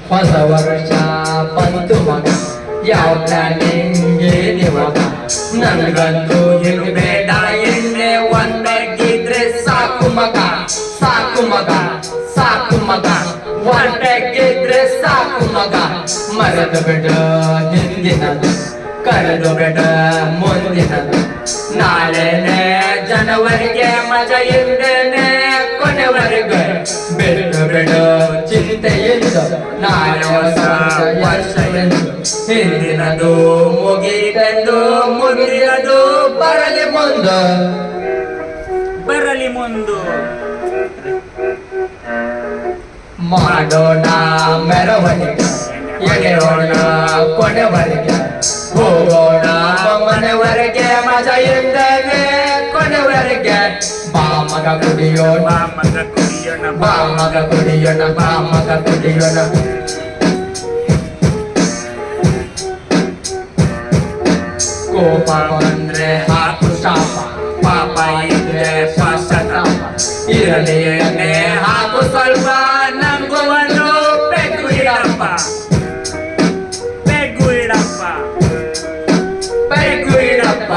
ಹೊಸ ವರ್ಷ ಬಂತು ಮಗ, ಯಾವ ಪ್ಲಾನಿಂಗ್ ಏನಿವಾಗ? ನನ್ಗಂತೂ ಏನು ಬೇಡ ಎಣ್ಣೆ, ಒಂದಾಗಿದ್ರೆ ಸಾಕು ಮಗ, ಸಾಕು ಮಗ, ಸಾಕು ಮಗ, ಒಂದಾಗಿದ್ರೆ ಸಾಕು ಮಗ. ಮರೆತು ಬಿಡ ಹಿಂದಿನದು, ಕರೆದು ಬಿಡ ಮುಂದಿನದು. ನಾಳೆನೆ ಜನವರಿಗೆ ಮಜಾ ಇದ್ದೇನೆ ಕೊನೆವರೆಗೆ. ಬಿಟ್ಟು ಬಿಡು ಚಿಂತೆಯಿಂದ, ನಾಳೆ ಹೊಸ ವರ್ಷ ಎಂದು. ಹಿಂದಿನದು ಮುಗಿದೆಂದು ಮುಗಿಯದು ಬರಲಿ ಮುಂದು, ಬರಲಿ ಮುಂದು. ಮಾಡೋಣ ಮೆರವಣಿಗೆ, ಎಳೆಯೋಣ ಕೊನೆವರೆಗೆ. ಹೋಗೋಣ ಮನೆವರೆಗೆ ಮಜಾ ಇದ್ದೇನೆ ಕೊನೆವರೆಗೆ. ಬಾ ಮಗ ಕುಡಿಯೋಣ, ಬಾ ಮಗ ಕುಡಿಯೋಣ, ಬಾ ಮಗ ಕುಡಿಯೋಣ, ಬಾ ಮಗ ಕುಡಿಯೋಣ. ಕೋಪ ಬಂದ್ರೆ ಹಾಕು ಶಾಪ, ಪಾಪ ಇದ್ರೆ ಪಶ್ಚಾತ್ತಾಪ. ಇರಲಿ ಎಣ್ಣೆ ಹಾಕು ಸ್ವಲ್ಪ, ನಮಗೂ ಒಂದು ಪೆಗ್ಗು ಇಡಪ್ಪ, ಪೆಗ್ಗು ಇಡಪ್ಪ. ಪೆಗ್ಗು ಇಡಪ್ಪ.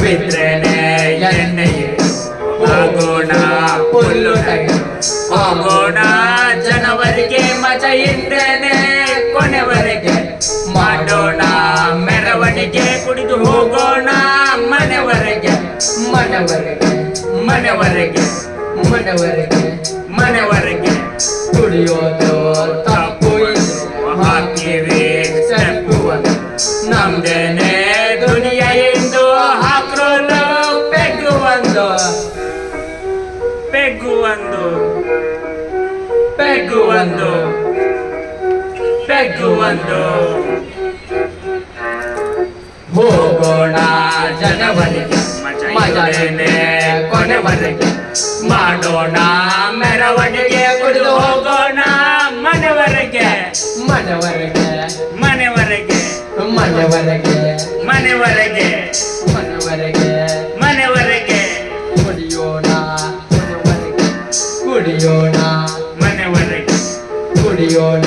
ಬಿದ್ರೇನೆ ಎಣ್ಣೆಯೇ ಹೋಗೋಣ ಹುಲ್ಲು ತೆಗೆದು. ಹೋಗೋಣ ಜನವರಿಗೆ ಮಜಾ ಇದ್ದೇನೆ ಕೊನೆವರೆಗೆ. ಮಾಡೋಣ ಮೆರವಣಿಗೆ ಕುಡಿದು ಹೋಗೋಣ ಮನೆವರೆಗೆ, ಮನೆವರೆಗೆ, ಮನೆವರೆಗೆ, ಮನೆವರೆಗೆ. ಮನೆವರೆಗೆ. ಕುಡಿಯೋದು ತಪ್ಪು ಇದ್ರೆ ಹಾಕ್ತೀವಿ ಸ್ಟೆಪ್ಪು ಒಂದು. ನಮ್ದೇನೆ ದುನಿಯಾ ಎಂದು ಹಾಕ್ರೋನು ಪೆಗ್ಗು ಒಂದು, ಪೆಗ್ಗು ಒಂದು, ಪೆಗ್ಗು ಒಂದು, ಪೆಗ್ಗು ಒಂದು. ಹೋಗೋಣ ಜನವರಿಗೆ ಮಜಾನೆ ಕೊನೆವರೆಗೆ. ಮಾಡೋಣ ಮೆರವಣಿಗೆ ಕುಡಿದು ಹೋಗೋಣ ಮನೆವರೆಗೆ, ಮನೆವರೆಗೆ, ಮನೆವರೆಗೆ, ಮನೆವರೆಗೆ, ಮನೆವರೆಗೆ, ಮನೆವರೆಗೆ. ಮನೆವರೆಗೆ. ಕುಡಿಯೋಣ ಮನೆವರೆಗೆ, ಕುಡಿಯೋಣ ಮನೆವರೆಗೆ, ಕುಡಿಯೋಣ